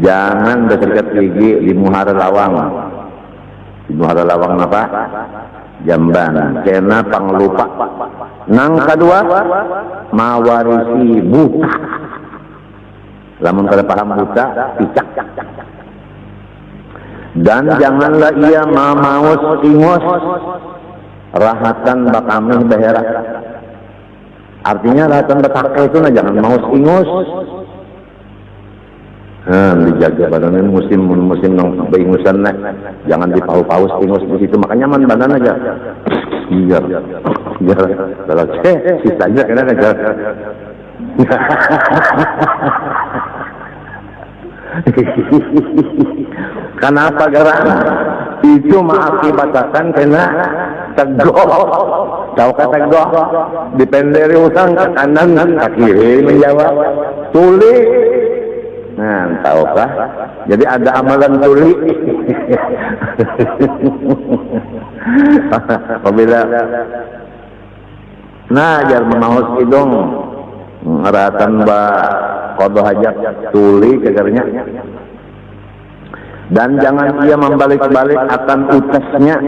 Jangan dekat gigi di muhara lawang. Di muhara lawang apa? Jamban. Kena panglupa. Nang kedua, mawarisi buta. Lamun kada paham buta, picak. Dan janganlah ia mamaus ingus rahatan bakamih behera. Artinya rahatan betake itu nah jangan maus ingus. Dijaga badannya musim nang beingusan nah. Jangan dipau-paus ingus di situ, makanya man badan aja. Iya. Kalau sisanya kena aja. Kenapa gerak? Itu mengakibatkan kena tegoh. Tahu kata tegoh? Dipenderi usang ke kanan ke kiri menjawab tuli. Nah, tahukah? Jadi ada amalan tuli. Apabila jar memaus hidung ngeratan ba kodoh hajat tuli kegarnya. Dan jangan ia membalik-balik akan utasnya,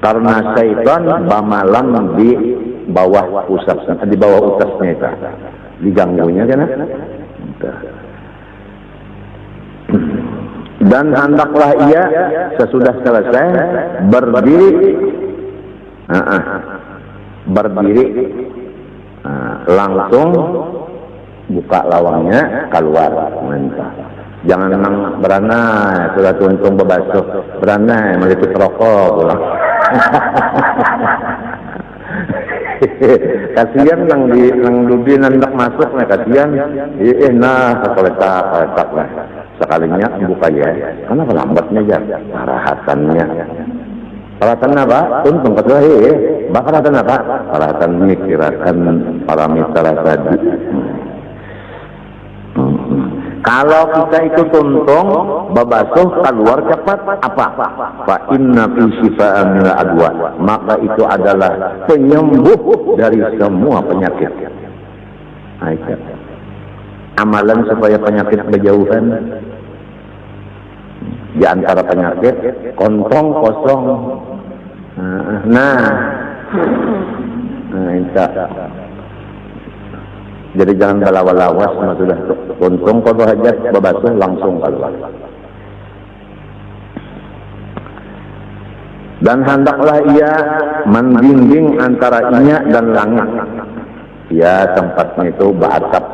karena syaitan bamalam di bawah utasnya, di bawah utasnya itu diganggunya kan? Dan hendaklah ia sesudah selesai berdiri langsung buka lawangnya keluar mentah. Jangan nang beranai sudah tuntung bebasuh beranai meliput rokok pulang. Kasihan nang dubi nandak masuk nah kasihan nah koletak lah sekalinya buka ya karena lambatnya ya parahatannya parahatan apa tuntung kedua bakaratan apa parahatan mikirakan paramitra tadi. Kalau kita itu tuntung babasuh keluar cepat apa? Fa inna fi shifa'an min adwa, maka itu adalah penyembuh dari semua penyakit. Amalan supaya penyakit berjauhan. Di antara penyakit kontong kosong. Jadi jangan balawas-lawas, sudah untung kalau hajat babasuh langsung keluar. Dan hendaklah ia membimbing antara inya dan langit. Ya tempatnya itu ba'atap.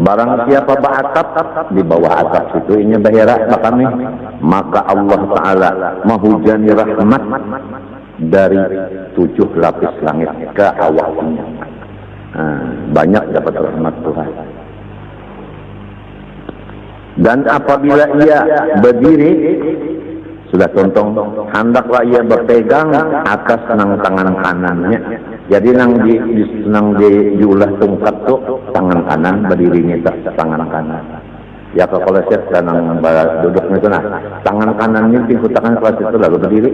Barang siapa ba'atap di bawah atap itu inya bahira bakami, maka Allah Ta'ala menghujani rahmat dari 7 lapis langit ke awalnya. Banyak dapat rahmat Tuhan. Dan apabila ia berdiri sudah tontong, hendaklah ia berpegang atas nang tangan kanannya. Jadi nang diulah tungkat tuh tangan kanan berdirinya tangan kanan. Ya kalau set dan duduknya itu tangan kanannya pinggul tangan kelas itu lalu berdiri.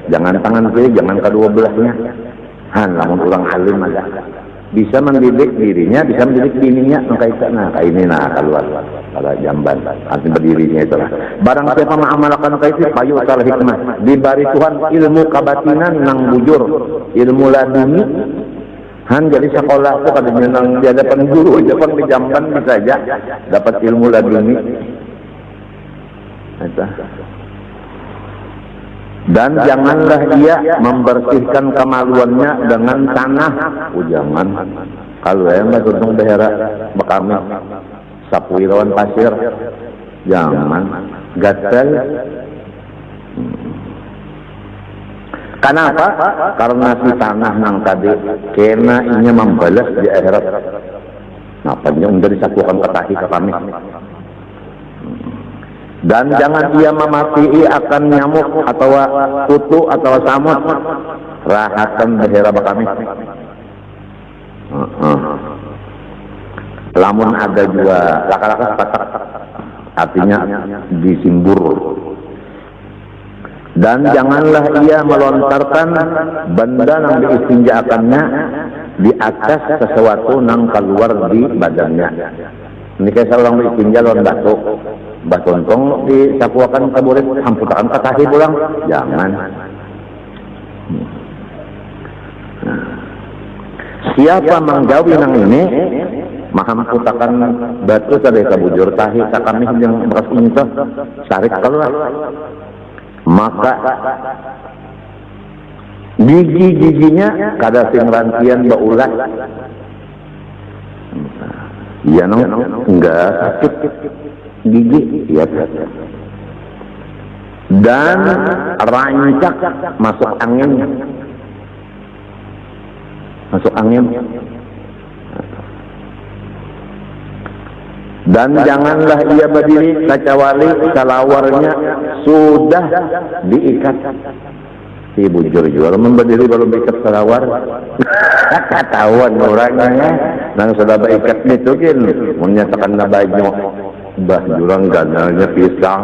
Jangan tangan kiri, jangan kedua belahnya. Namun orang alim ada bisa mendidik dirinya, bisa mendidik bininya, kayak ini keluar pada jamban, arti berdirinya itulah. Barang siapa mengamalkan kayak itu, payu asal hikmah, diberi Tuhan ilmu kabatinan nang bujur, ilmu laduni. Jadi sekolah itu kadang nang di hadapan guru, depan di jamban bisa aja dapat ilmu laduni. Dan janganlah ia membersihkan kemaluannya dengan tanah. Jangan. Kalau yang nggak tuntung behera bekami sapu irawan pasir, jangan. Gatel. Kenapa? Karena si tanah nang tadi kena inya membalas di akhirat. Napanya udah disapukan ketahi ke kami. Dan jangan ia memati akan nyamuk atau kutu atau samut rahatan behera bakami. Lamun ada juga laka-laka patak, artinya disimbur. Dan janganlah ia melontarkan benda yang diistinjaakannya di atas sesuatu yang keluar di badannya. Ini kayak seorang istinja lawan batuk, batontong disapuakan ke murid, hamputakan ke kaki pulang, jangan. Siapa menggawi nang ini, mahamputakan batu tadi kabujur tahi takamih yang beras ini sarik keluar. Maka gigi-giginya kada sing rantian baulah. Iya enggak sakit gigi, iya. Dan rancak masuk angin. Masuk angin. Dan janganlah ia berdiri kecuali salawarnya sudah diikat. Si bujur juga berdiri baru diikat salawar. Ketahuan orangnya nang sudah diikat itu kan menyatakan baju bah jurang ganalnya pisang.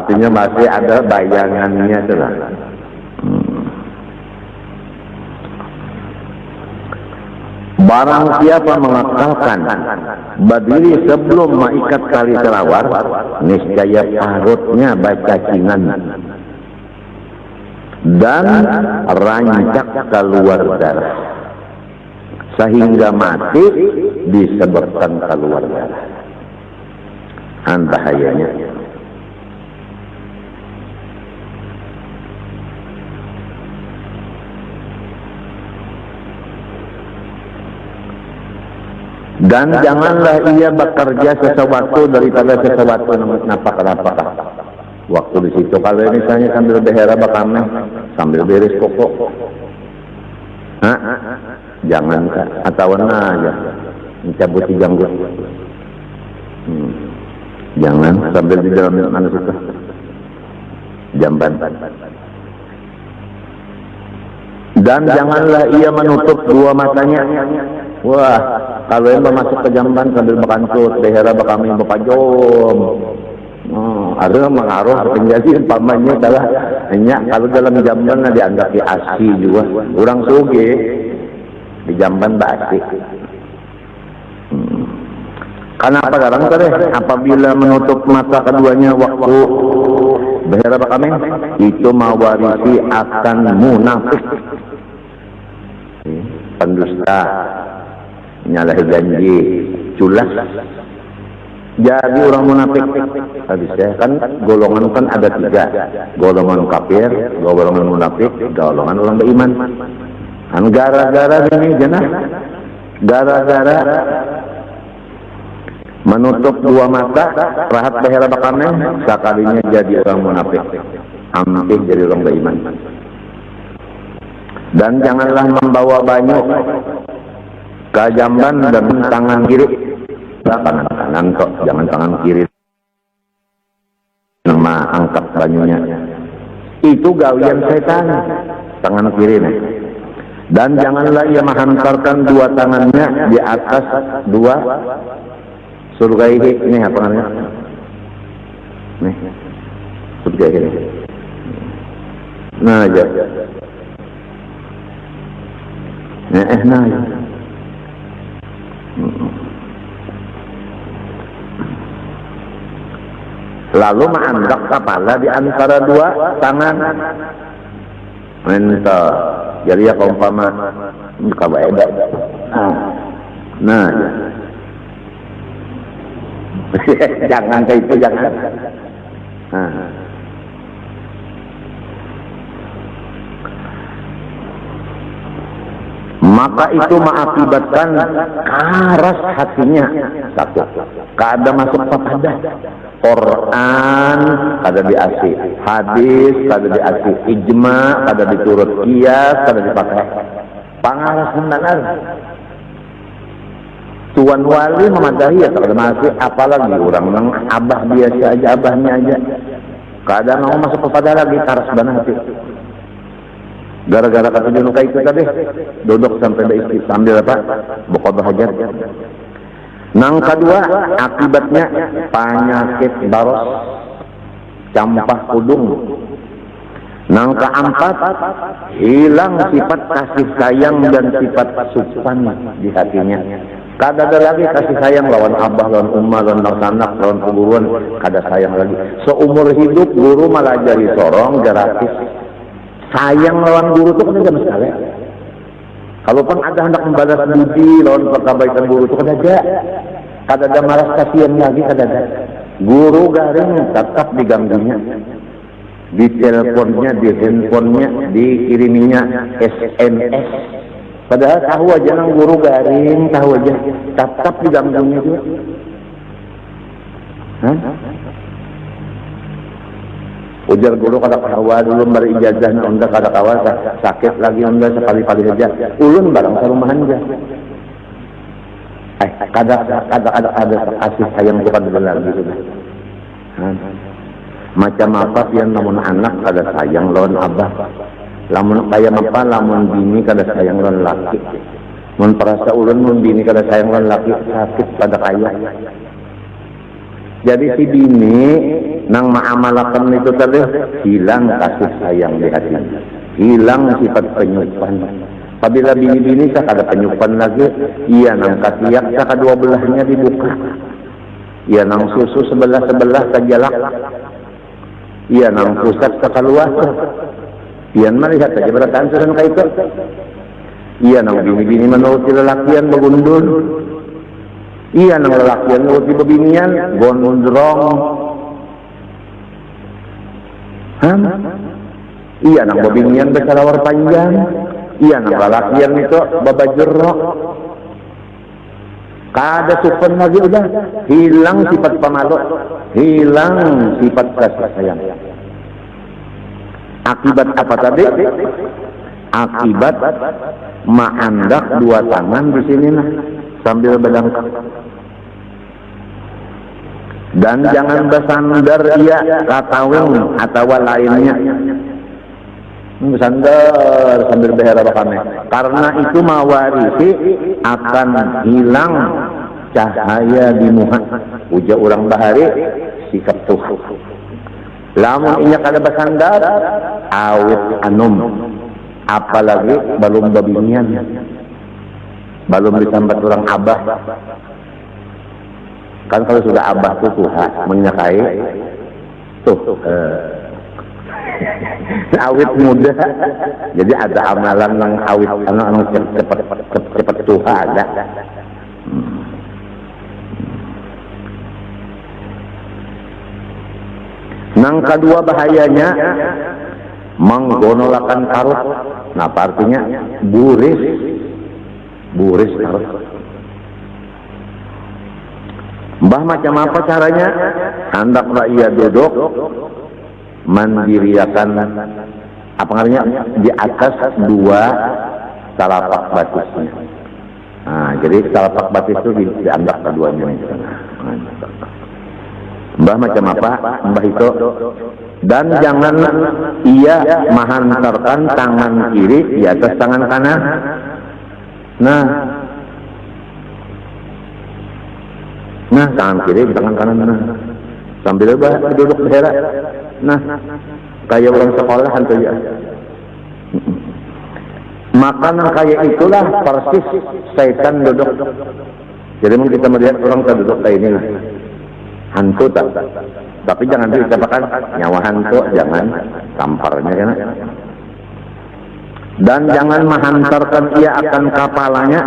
Artinya masih ada bayangannya sudah. Barang siapa mengakalkan berdiri sebelum mengikat tali selawar, niscaya parutnya bacacingan dan rancak keluar darah, sehingga mati disebabkan keluar darah. Bahayanya. Dan janganlah ia bekerja sesuatu daripada sesuatu napa-napa. Waktu di situ kalau misalnya sambil behera bakame, sambil beres pokok, jangan atau aja mencabut janggut. Jangan sambil di dalam mana suka jamban. Dan janganlah ia menutup dua matanya. Wah, kalau yang masuk ke jamban sambil berkantut, behera bakami bapajom. Ada mengaruh menjadi pamannya salah. Hanya kalau dalam jamban dianggap asi juga. Orang suge di jamban basi. Kenapa garang tadi? Apabila menutup mata keduanya waktu behera bakami, itu mewarisi akan munafik, pendusta, nyalahi janji, culas. Jadi orang munafik habis ya kan golongan kan ada tiga, golongan kafir, golongan munafik, golongan orang beriman. Kan gara-gara ini jenah, gara-gara menutup dua mata, rahat behera bakame, sekalinya jadi orang munafik, hampir jadi orang beriman. Dan janganlah membawa banyu ke jamban dan tangan kiri, tangan kanan kok, jangan tangan kiri. Nama angkat banyunya itu gawian setan, tangan kiri nih. Dan janganlah ia menghantarkan dua tangannya di atas dua surga ini apa namanya? Nih surga ini. Nah aja. Nah ya. Lalu mengangkat kepala di antara dua tangan. Mentah. Jadi ya umpama kabaida. Nah. Jangan kayak itu, jangan. Maka itu mengakibatkan keras hatinya. Satu, kada masuk kepada Quran, kada diasi, hadis kada diasi, ijma kada diturut, qiyas kada dipakai. Pangaras benar. Tuan wali memadahi ya kada masih, apalagi orang nang abah biasa aja, abahnya aja. Kada mau masuk kepada lagi karas benar hati. Gara-gara kata dia itu tadi duduk sampai istri sambil apa buka hajat. Nang kedua akibatnya penyakit baros, campah kudung, Nang keempat, hilang sifat kasih sayang dan sifat supan di hatinya. Kada ada lagi kasih sayang lawan abah, lawan umma, lawan anak, lawan keguruan. Kada sayang lagi. Seumur hidup guru malah jadi sorong, gratis. Sayang lawan guru itu kan sama sekali. Kalaupun ada hendak membalas budi lawan kebaikan guru itu kan ada. Kada ada malas kasihan lagi, kada ada. Guru garing tetap diganggunya. Di teleponnya, di handphonenya, dikiriminya SMS. Padahal tahu aja nang guru garing, tahu aja, tetap diganggunya juga. Ujar guru kada kawa dulu bari ijazah na onda kada kawa sakit lagi onda sekali-kali saja. Ulun barang sarumahan aja. Kada kasih sayang bukan lagi sudah. Macam apa yang namun anak kada sayang lawan abah, lamun kaya apa lamun bini kada sayang lawan laki, mun perasa ulun mun bini kada sayang lawan laki sakit pada kaya. Jadi si bini nang maamalakan itu tadi hilang kasih sayang di hati, hilang sifat penyupan. Apabila bini-bini sa kada penyupan lagi, ia nang katiak sa kedua belahnya dibuka, ia nang susu sebelah-sebelah kajalak. Iya nang pusat sa kaluas. Iyan malihat aja berataan suran ka ito. Iya nang bini-bini menurut si lalakian bagundul. Iya nang lalakian menurut si babinian gondrong. Iya nang babinian bersalawar panjang. Iya nang lalakian itu babajurok. Kada supan lagi udah, hilang sifat pemalu, hilang sifat kasih sayang. Akibat apa tadi? Akibat maandak dua tangan di sini nah, sambil bedangkak. Dan jangan bersandar ia kataweng atau lainnya. Bersandar sambil berharap kami, karena itu mawarisi akan hilang cahaya di muha. Uja orang bahari sikap Tuhan. Lamun inya kada bersandar awit anum, apalagi belum babinian, belum disambat orang abah. Kan kalau sudah abah tuh Tuhan menyakai tuh awit muda, jadi ada amalan yang awit anak cepat Tuhan ada. Nang kedua bahayanya menggonolakan karut. Nah, artinya buris karut. Mbah macam apa caranya? Hendaklah ia duduk mandiriakan apa namanya di atas dua telapak batisnya. Nah, jadi telapak batis itu dianggap keduanya. Mbah macam apa? Mbah itu dan jangan ia menghantarkan tangan kiri di atas tangan kanan. Nah tangan kiri di tangan kanan. Nah, sambil duduk berherak. Nah, kayak orang sekolah hantu ya. Makanan kayak itulah persis setan duduk. Jadi mungkin kita melihat orang duduk kayak ini, hantu tak. Tapi jangan diucapkan nyawa hantu, jangan tamparnya kan. Dan jangan menghantarkan ia akan kepalanya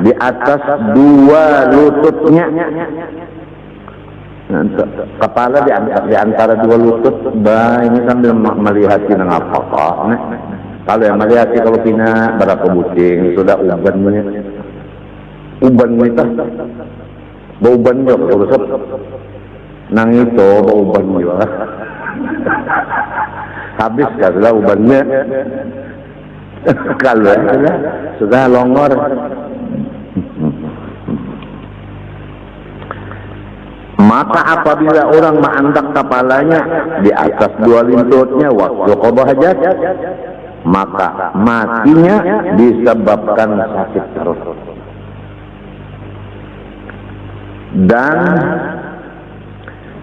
di atas dua lututnya. Nah, kepala di antara dua lutut, ini sambil melihat nang apa kok. Kalau yang melihat kalau pina berapa bucing sudah uban itu, bau uban juga urusap. Nang itu bau uban juga. Habis kala ubannya. Kalau sudah longor. Maka apabila orang mengangkat kepalanya di atas dua lututnya waktu qada hajat, maka matinya disebabkan sakit perut. Dan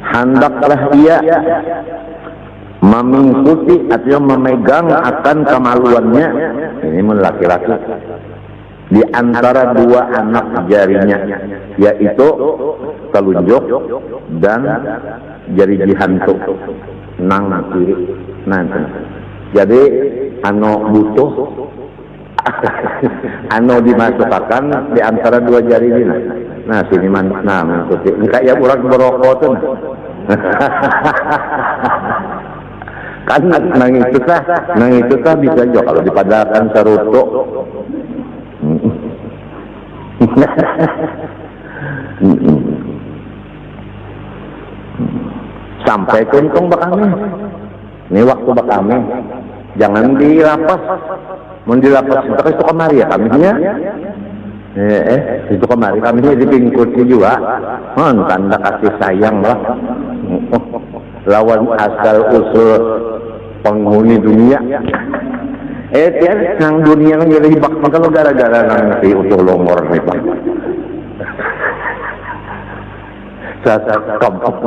hendaklah ia memingkuti atau memegang akan kemaluannya, ini laki-laki, di antara dua anak jarinya, yaitu telunjuk dan jari jihantu nang kiri. Nah, jadi anu butuh anu dimasukkan di antara dua jari ini. Nah, sini nah mengikuti. Enggak ya urang berokok tuh. Kan nang itu tah bisa juga kalau dipadakan saruto. Sampai kuntung bakami. Ini waktu bakami. Jangan dilapas. Mau dilapas terus itu kemari ya kaminya. Itu kemari kaminya dipingkuti juga. Tanda kasih sayang lah. Lawan asal usul penghuni dunia. Tiar nang dunia yang jadi bakti kalau gara-gara nang si utuh longor nih Pak. Sasa kampung.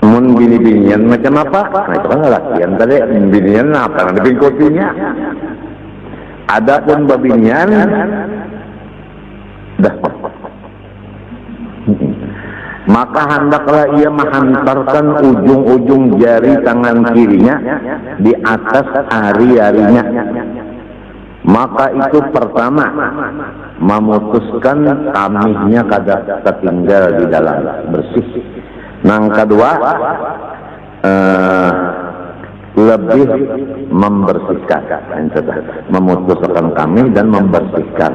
Mun bini-binian macam apa? Nah itu kan lelakian tadi binian apa? Ada bingkotinya. Adapun babinian dah. Maka hendaklah ia menghantarkan ujung-ujung jari tangan kirinya di atas ari-arinya. Maka itu pertama memutuskan kamihnya kada tertinggal di dalam bersih. Yang kedua lebih membersihkan, memutuskan kamih dan membersihkan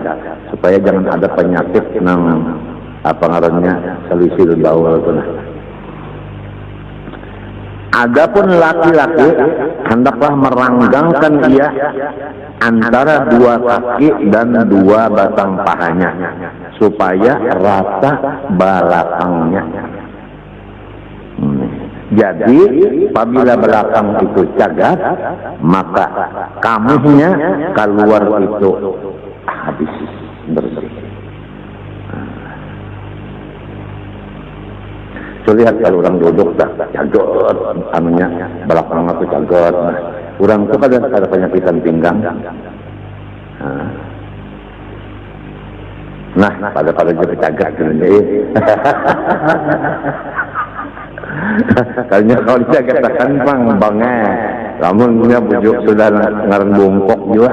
supaya jangan ada penyakit nang apa ngarannya selisil baul itu. Adapun laki-laki hendaklah meranggangkan ia antara dua kaki dan dua batang pahanya supaya rata belakangnya. Jadi apabila belakang itu cagat, maka kamihnya keluar itu habis bersih. Lihat kalau orang duduk dah cagot, anunya belakang aku cagot. Orang itu ada penyakitan pinggang. Nah, pada jadi cagat ini. Kayaknya kalau dijaga takkan bangnya, namun punya bujuk sudah ngaran bungkok juga.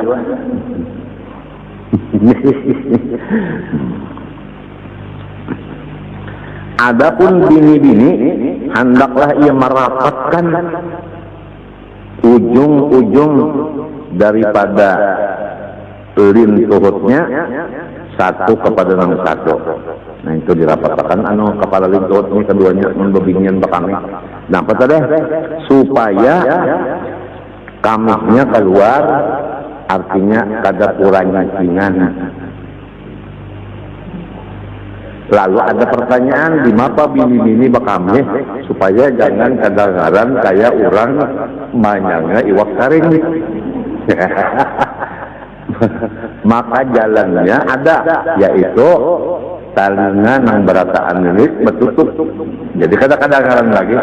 Adapun bini-bini hendaklah ia merapatkan ujung-ujung daripada lin tuhutnya satu kepada yang satu. Nah itu dirapatkan anu kepala lin tuhut ini keduanya membebinian bakami. Nah apa tadi? Supaya kamihnya keluar, artinya kada kurang nyacingan. Lalu ada pertanyaan, di mapa bini-bini bakami supaya jangan kadang-kadang kayak orang manyangnya iwak taring. Maka jalannya ada, yaitu talingan yang berataan ini betutup. Jadi kadang-kadang lagi